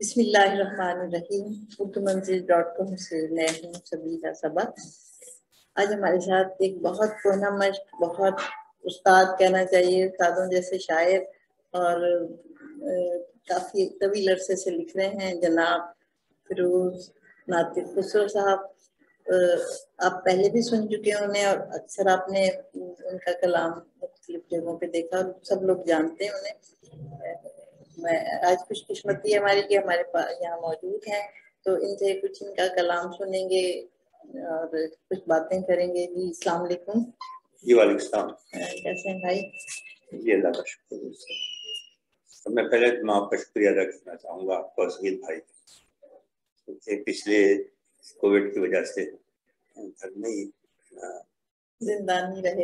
بسم اللہ الرحمن الرحیم۔ اردو منزل.com سے میں ہوں سبیرہ صبا۔ آج ہمارے ساتھ ایک بہت پرانا مشق، بہت استاد کہنا چاہیے، استادوں جیسے شاعر اور کافی طویل عرصے سے لکھ رہے ہیں جناب فیروز ناطق خسرو صاحب۔ آپ پہلے بھی سن چکے ہیں انہیں اور اکثر آپ نے ان کا کلام مختلف جگہوں پہ دیکھا اور سب لوگ جانتے ہیں انہیں۔ میں آج خوش قسمتی ہے ہماری کہ ہمارے پاس یہاں موجود ہیں، تو ان سے کچھ ان کا کلام سنیں گے اور کچھ باتیں کریں گے۔ جی السلام علیکم۔ جی وعلیکم السلام۔ کیسے ہیں بھائی؟ جی اللہ کا شکر۔ میں پہلے آپ کا شکریہ ادا کرنا چاہوں گا آپ کو سہیل بھائی، کیونکہ پچھلے کووڈ کی وجہ سے گھر میں ہی زندانی رہے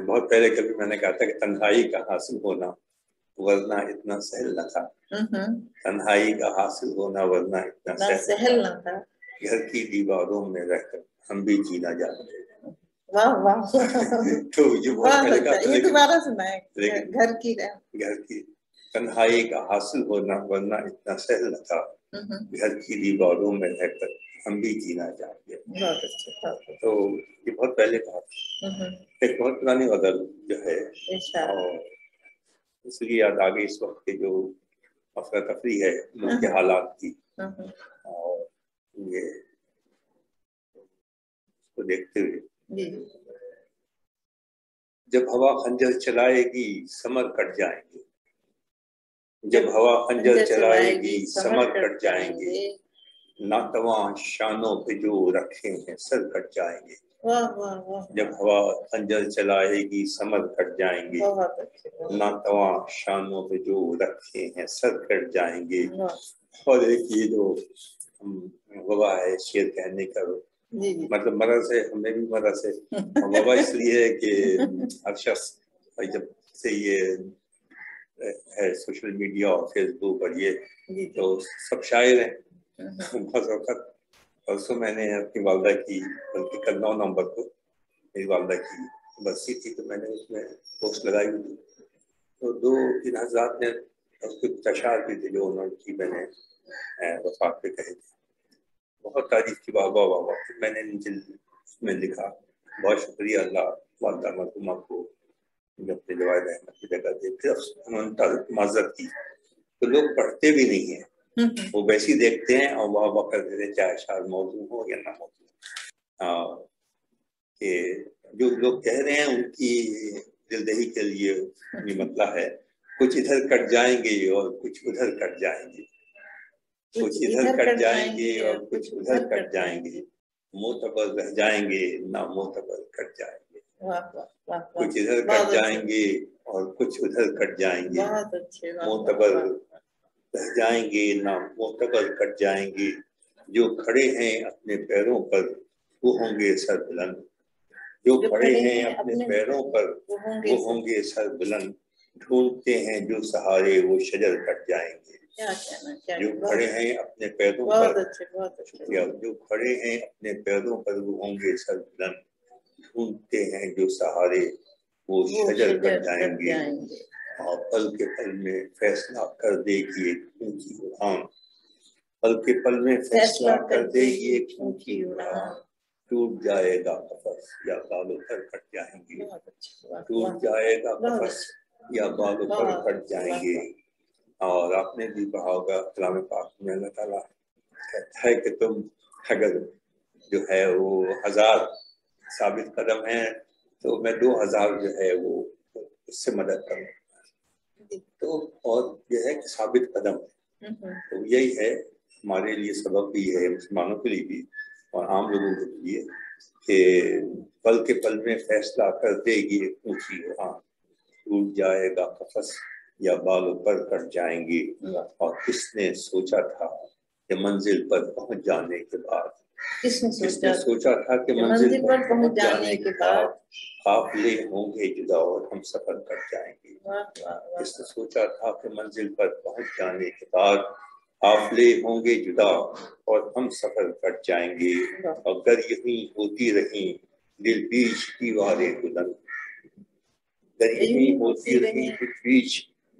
بہت پہلے کبھی میں نے کہا تھا کہ تنہائی کا حاصل ہونا ورنہ اتنا سہل نہ تھا، تنہائی کا حاصل ہونا ورنہ اتنا سہل نہ تھا، گھر کی دیواروں میں رہ کر ہم بھی جینا جانتے۔ واہ واہ، تو یہ بہت پہلے کا یہ دوبارہ سنائے۔ گھر کی تنہائی کا حاصل ہونا ورنہ اتنا سہل نہ تھا، گھر کی دیواروں میں رہ کر ہم بھی جینا چاہتے۔ تو یہ بہت پہلے کا ایک بہت پرانی غزل جو ہے، اور اس لیے یاد آ گئی اس وقت کے جو افراتفری ہے ملک کے حالات کی، اور یہ اس کو دیکھتے ہوئے جب ہوا خنجر چلائے گی ثمر کٹ جائیں گے، جب ہوا خنجر چلائے گی ثمر کٹ جائیں گے، ناتواں شانوں پہ جو رکھے ہیں سر کٹ جائیں گے، جب ہوا خنجر چلائے گی ثمر کٹ جائیں گے، ناتواں شانوں پہ جو رکھے ہیں سر کٹ جائیں گے۔ اور ایک یہ جو وبا ہے شعر کہنے کا، مطلب مرض ہے، ہمیں بھی مرض ہے، وبا اس لیے ہے کہ ہر شخص جب سے یہ ہے سوشل میڈیا اور فیس بک اور یہ تو سب شاعر ہیں۔ بہت وقت پرسوں میں نے اپنی والدہ کی، بلکہ کل 9 نومبر کو میری والدہ کی برسی تھی، تو میں نے اس میں پوسٹ لگائی ہوئی تھی، تو 2-3 حضرات نے اس کو اشعار بھی تھے جو انہوں کی میں نے وفات پہ کہے تھے، بہت تعریف کی، واہ واہ واہ واہ۔ میں نے نیچے اس میں لکھا بہت شکریہ اللہ والدہ مرحومہ کو جو اپنے جوائد احمد کی جگہ دے۔ پھر انہوں نے معذرت کی، تو لوگ پڑھتے بھی نہیں ہیں، وہ ویسے دیکھتے ہیں اور واہ واہ کر دیتے، چاہے اشعار موضوع ہو یا نہ موضوع۔ کہ جو لوگ کہہ رہے ہیں ان کی دل دہی کے لیے یہ مطلب ہے، کچھ ادھر کٹ جائیں گے اور کچھ ادھر کٹ جائیں گے، کچھ ادھر کٹ جائیں گے اور کچھ ادھر کٹ جائیں گے، معتبر رہ جائیں گے نہ معتبر کٹ جائیں گے، کچھ ادھر کٹ جائیں گے اور کچھ ادھر کٹ جائیں گے، معتبر رہ جائیں گے نہ معتبر کٹ جائیں گے، جو کھڑے ہیں اپنے پیروں پر وہ ہوں گے سر بلند، جو کھڑے ہیں اپنے پیروں پر وہ ہوں گے سر بلند، ڈھونڈتے ہیں جو سہارے وہ شجر کٹ جائیں گے، جو کھڑے ہیں اپنے پیروں پر، جو کھڑے ہیں اپنے پیروں پر وہ ہوں گے سر بلند، ڈھونڈتے ہیں جو سہارے وہ شجر کٹ جائیں گے، اور پل کے پل میں فیصلہ کر دے گی ایک اونچی اڑان، پل کے پل میں فیصلہ کر دے گی ایک اونچی اڑان، ٹوٹ جائے گا قفس یا بال و پر کٹ جائیں گے، ٹوٹ جائے گا قفس یا بال و پر کٹ جائیں گے۔ اور آپ نے بھی پڑھا ہوگا کلام پاک میں اللہ تعالیٰ کہتا ہے کہ تم اگر جو ہے وہ 1000 ثابت قدم ہیں تو میں 2000 جو ہے وہ اس سے مدد کروں، تو اور یہ ہے کہ ثابت قدم ہے، تو یہی ہے ہمارے لیے سبب بھی ہے، مسلمانوں کے لیے بھی اور عام لوگوں کے لیے، کہ پل کے پل میں فیصلہ کر دے گی ایک اونچی اڑان، ٹوٹ جائے گا قفس یا بالوں پر کٹ جائیں گے، اور کس نے سوچا تھا کہ منزل پر پہنچ جانے کے بعد، کس نے سوچا تھا کہ منزل پر پہنچ جانے کے بعد قافلے ہوں گے جدا اور ہم سفر کٹ جائیں گے، کس نے سوچا تھا کہ منزل پر پہنچ جانے کے بعد قافلے ہوں گے جدا اور ہم سفر کٹ جائیں گے، اگر یہیں ہوتی رہیں دل بیچ دیواریں بلند، اگر یہیں ہوتی رہیں دل بیچ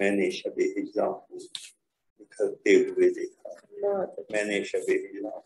میں نے شب ہجراں کو نکھرتے ہوئے دیکھا، میں نے شب ہجراں